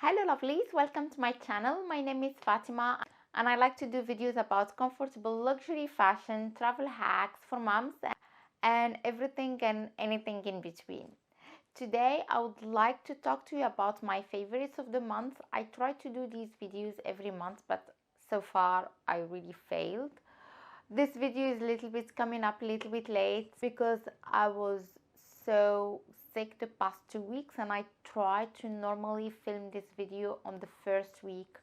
Hello lovelies, welcome to my channel. My name is Fatima and I like to do videos about comfortable luxury fashion, travel hacks for moms and everything and anything in between. Today I would like to talk to you about my favorites of the month. I try to do these videos every month, but so far I really failed. This video is a little bit coming up a little bit late because I was so sick the past 2 weeks and I try to normally film this video on the first week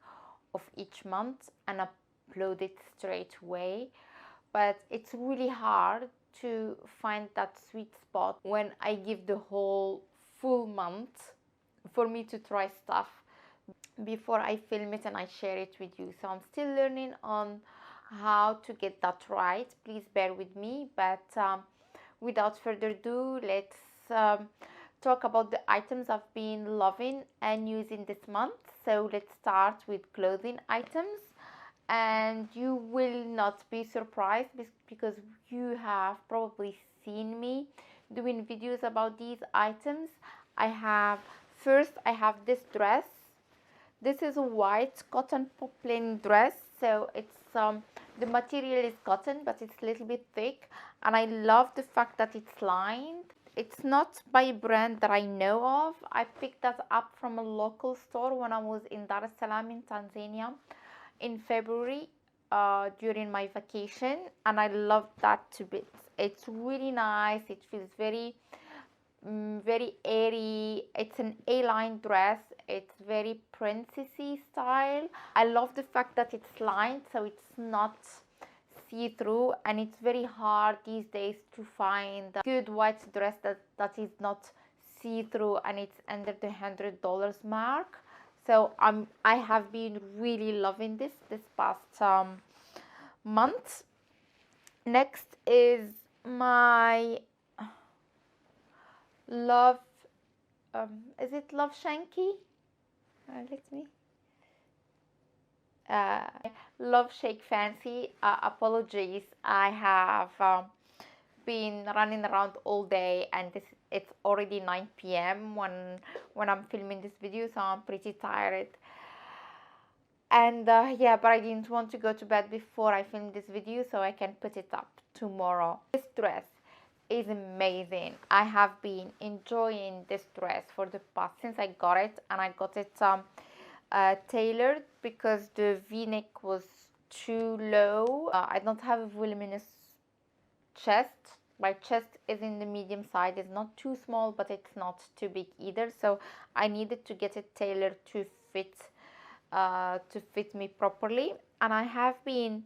of each month and upload it straight away, but it's really hard to find that sweet spot when I give the whole full month for me to try stuff before I film it and I share it with you. So I'm still learning on how to get that right. Please bear with me, but without further ado, let's talk about the items I've been loving and using this month. So let's start with clothing items, and you will not be surprised because you have probably seen me doing videos about these items. I have this dress. This is a white cotton poplin dress, so it's the material is cotton, but it's a little bit thick, and I love the fact that it's lined. It's not by a brand that I know of. I picked that up from a local store when I was in Dar es Salaam in Tanzania in February during my vacation, and I love that to bits. It's really nice. It feels very airy. It's an A-line dress. It's very princessy style. I love the fact that it's lined, so it's not see-through, and it's very hard these days to find a good white dress that is not see-through and it's under the $100 mark. So I have been really loving this past month. Next is my love, is it Love Shanky? Love Shake Fancy. Apologies, I have been running around all day, and it's already 9 p.m. when I'm filming this video, so I'm pretty tired. And yeah, but I didn't want to go to bed before I film this video so I can put it up tomorrow. This dress is amazing. I have been enjoying this dress for the past since I got it, and I got it tailored because the v-neck was too low. I don't have a voluminous chest. My chest is in the medium side. It's not too small, but it's not too big either, so I needed to get it tailored to fit me properly. And I have been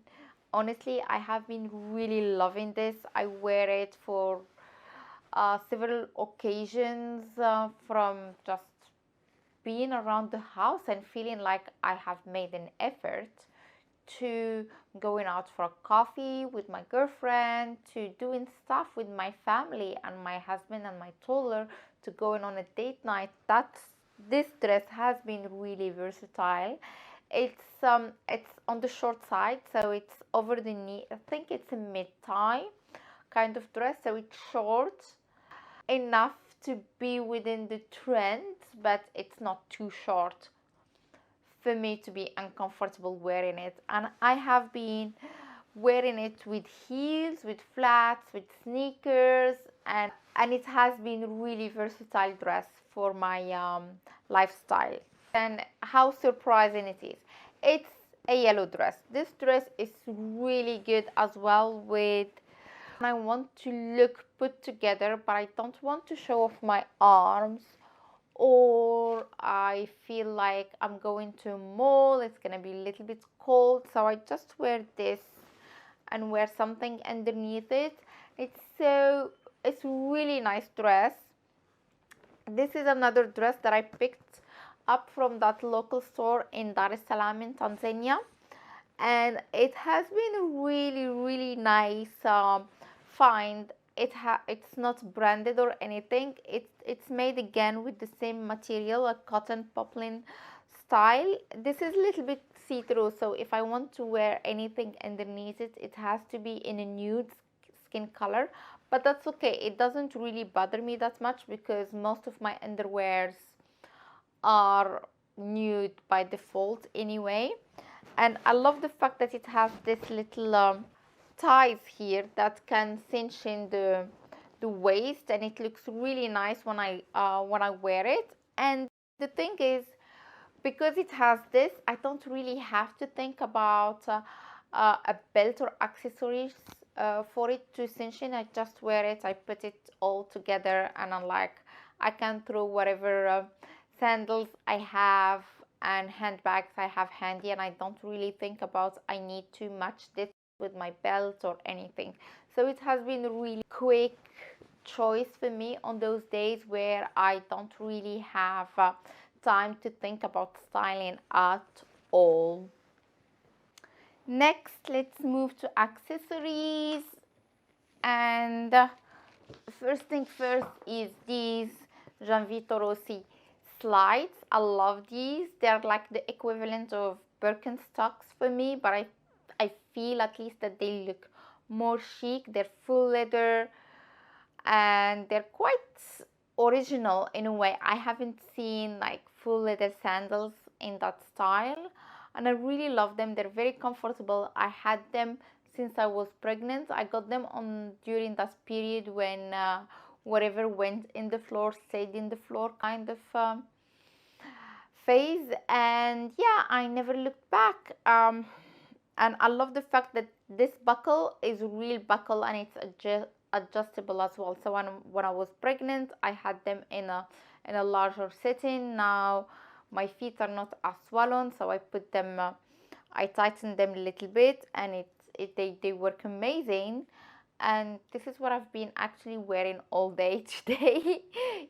really loving this. I wear it for several occasions, from just being around the house and feeling like I have made an effort, to going out for a coffee with my girlfriend, to doing stuff with my family and my husband and my toddler, to going on a date night. This dress has been really versatile. It's on the short side, so it's over the knee. I think it's a mid-thigh kind of dress, so it's short enough to be within the trend, but it's not too short for me to be uncomfortable wearing it. And I have been wearing it with heels, with flats, with sneakers, and it has been really versatile dress for my lifestyle. And how surprising it is. It's a yellow dress. This dress is really good as well. I want to look put together, but I don't want to show off my arms, or I feel like I'm going to a mall, it's gonna be a little bit cold, so I just wear this and wear something underneath it. It's really nice dress. This is another dress that I picked up from that local store in Dar es Salaam in Tanzania, and it has been a really nice find. It's not branded or anything. It's made again with the same material, a cotton poplin style. This is a little bit see-through, so if I want to wear anything underneath it, it has to be in a nude skin color, but that's okay. It doesn't really bother me that much because most of my underwears are nude by default anyway. And I love the fact that it has this little ties here that can cinch in the waist, and it looks really nice when I wear it. And the thing is, because it has this, I don't really have to think about a belt or accessories for it to cinch in. I just wear it, I put it all together, and I'm like, I can throw whatever sandals I have and handbags I have handy, and I don't really think about I need to match this with my belt or anything. So it has been a really quick choice for me on those days where I don't really have time to think about styling at all. Next, let's move to accessories. And first thing first is these Gianvito Rossi slides. I love these. They're like the equivalent of Birkenstocks for me, but I feel at least that they look more chic. They're full leather and they're quite original in a way. I haven't seen like full leather sandals in that style, and I really love them. They're very comfortable. I had them since I was pregnant. I got them on during that period when whatever went in the floor stayed in the floor kind of phase, and yeah, I never looked back. And I love the fact that this buckle is a real buckle and it's adjustable as well. So when I was pregnant, I had them in a larger setting. Now my feet are not as swollen, so I put them, I tightened them a little bit, and they work amazing. And this is what I've been actually wearing all day today,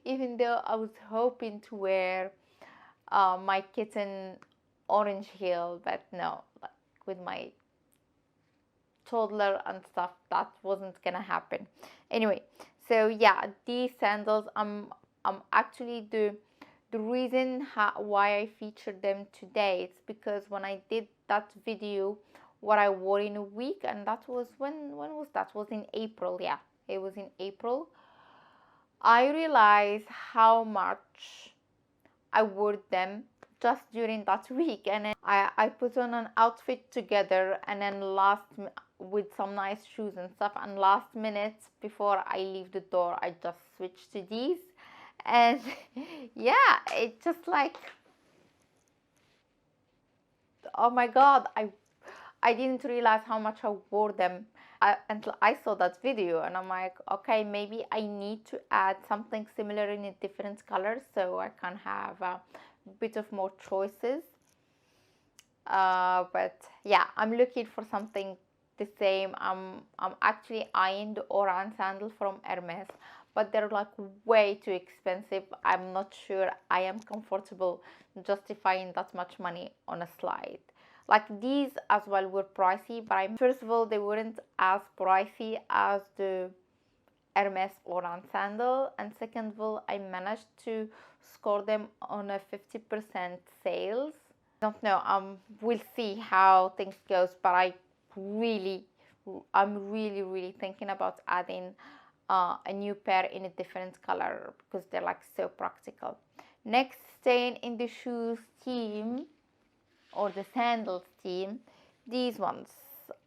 even though I was hoping to wear my kitten orange heel, but no, like with my toddler and stuff, that wasn't gonna happen anyway. So yeah, these sandals, I'm actually the reason why I featured them today. It's because when I did that video what I wore in a week, and that was when was that? Was in April. Yeah, it was in April. I realized how much I wore them just during that week, and then I put on an outfit together, and then with some nice shoes and stuff, and last minute before I leave the door I just switched to these. And yeah, it's just like, oh my god, I didn't realize how much I wore them until I saw that video, and I'm like, okay, maybe I need to add something similar in a different color so I can have a bit of more choices. But yeah, I'm looking for something the same. I'm actually eyeing the orange sandal from Hermes, but they're like way too expensive. I'm not sure I am comfortable justifying that much money on a slide. Like these as well were pricey, but first of all, they weren't as pricey as the Hermes orange sandal, and second of all, I managed to score them on a 50% sales. Don't know, we'll see how things goes, but really I'm really thinking about adding a new pair in a different color because they're like so practical. Next, staying in the shoes theme or the sandals theme, these ones.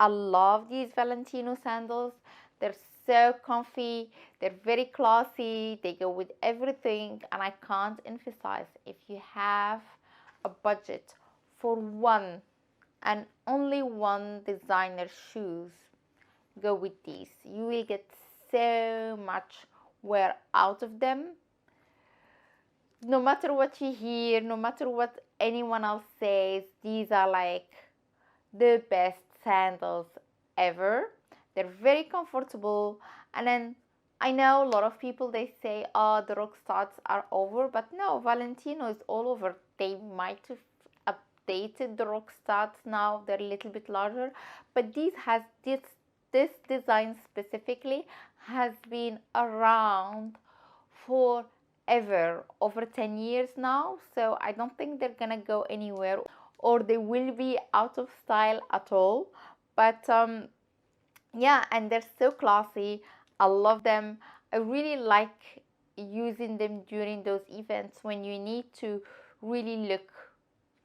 I love these Valentino sandals. They're so comfy, they're very classy, they go with everything, and I can't emphasize, if you have a budget for one and only one designer shoes, go with these. You will get so much wear out of them. No matter what you hear, no matter what anyone else says, these are like the best sandals ever. They're very comfortable, and then I know a lot of people, they say, oh, the rock studs are over, but no, Valentino is all over. They might have updated the rock studs, now they're a little bit larger, but this design specifically has been around forever, over 10 years now, so I don't think they're gonna go anywhere, or they will be out of style at all. But yeah, and they're so classy. I love them. I really like using them during those events when you need to really look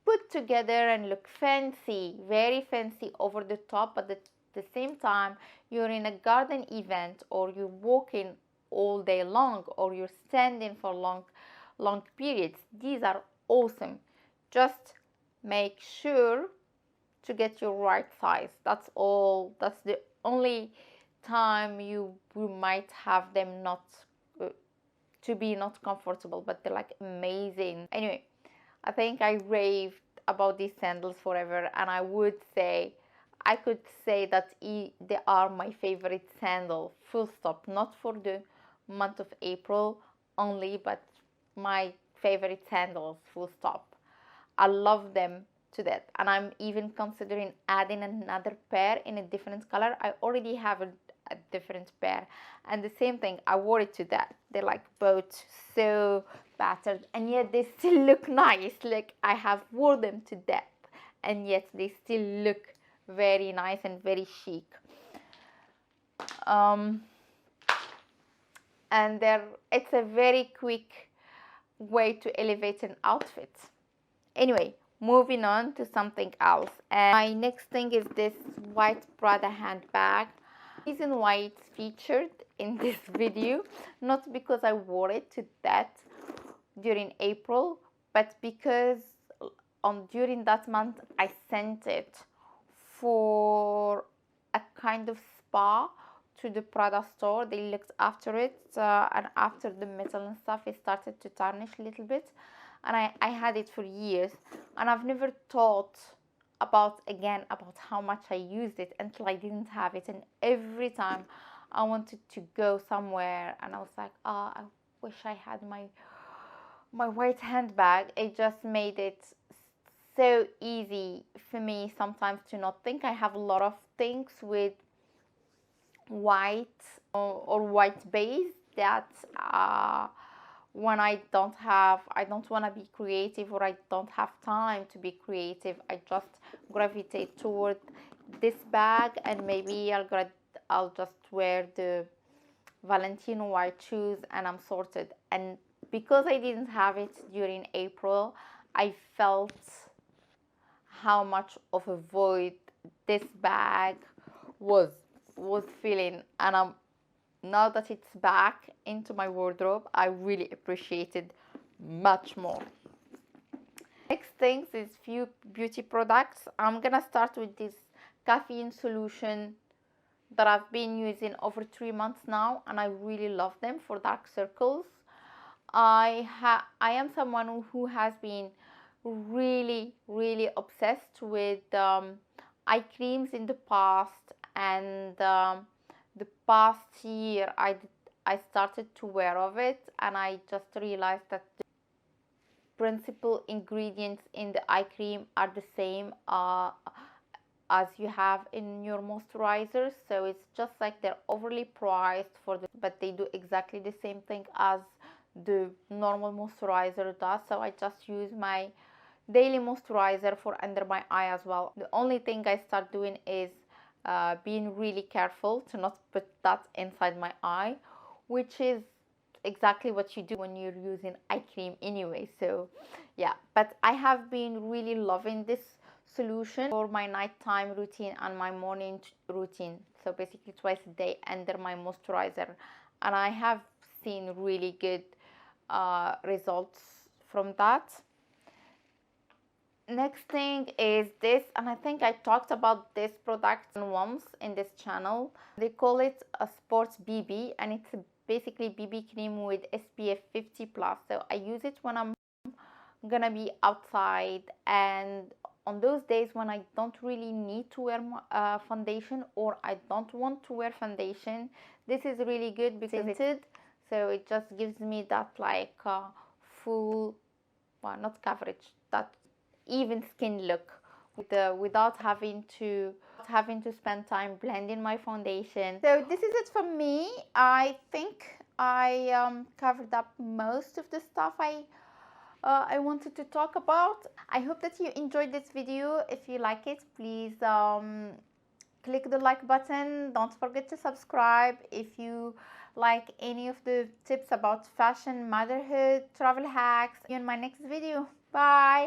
put together and look fancy, very fancy over the top, but at the same time you're in a garden event, or you're walking all day long, or you're standing for long periods. These are awesome. Just make sure to get your right size. That's all. That's the only time you might have them not to be not comfortable, but they're like amazing. Anyway, I think I raved about these sandals forever, and I could say that they are my favorite sandal, full stop. Not for the month of April only, but my favorite sandals, full stop. I love them to death, and I'm even considering adding another pair in a different color. I already have a different pair, and the same thing, I wore it to death. They're like both so battered, and yet they still look nice. Like, I have wore them to death, and yet they still look very nice and very chic. And it's a very quick way to elevate an outfit. Anyway, moving on to something else. And my next thing is this white Prada handbag. The reason why it's featured in this video, not because I wore it to death during April, but because during that month I sent it for a kind of spa to the Prada store. They looked after it, and after the metal and stuff, it started to tarnish a little bit. And I had it for years, and I've never thought about how much I used it until I didn't have it. And every time I wanted to go somewhere and I was like, oh, I wish I had my white handbag. It just made it so easy for me sometimes to not think. I have a lot of things with white or white base that when I don't want to be creative, or I don't have time to be creative, I just gravitate toward this bag, and maybe I'll just wear the Valentino white shoes, and I'm sorted. And because I didn't have it during April, I felt how much of a void this bag was feeling, and now that it's back into my wardrobe, I really appreciate it much more. Next things is few beauty products. I'm gonna start with this caffeine solution that I've been using over 3 months now, and I really love them for dark circles. I am someone who has been really obsessed with eye creams in the past, and the past year I started to wear of it, and I just realized that the principal ingredients in the eye cream are the same as you have in your moisturizers. So it's just like they're overly priced but they do exactly the same thing as the normal moisturizer does. So I just use my daily moisturizer for under my eye as well. The only thing I start doing is being really careful to not put that inside my eye, which is exactly what you do when you're using eye cream anyway. So yeah, but I have been really loving this solution for my nighttime routine and my morning routine, so basically twice a day under my moisturizer, and I have seen really good results from that. Next thing is this, and I think I talked about this product once in this channel. They call it a sports BB, and it's basically BB cream with SPF 50 plus. So I use it when I'm gonna be outside, and on those days when I don't really need to wear foundation, or I don't want to wear foundation, this is really good because it's tinted, so it just gives me that like full, well, not coverage, that even skin look without having to spend time blending my foundation. So this is it for me. I think I covered up most of the stuff I wanted to talk about. I hope that you enjoyed this video. If you like it, please click the like button. Don't forget to subscribe. If you like any of the tips about fashion, motherhood, travel hacks, see you in my next video. Bye.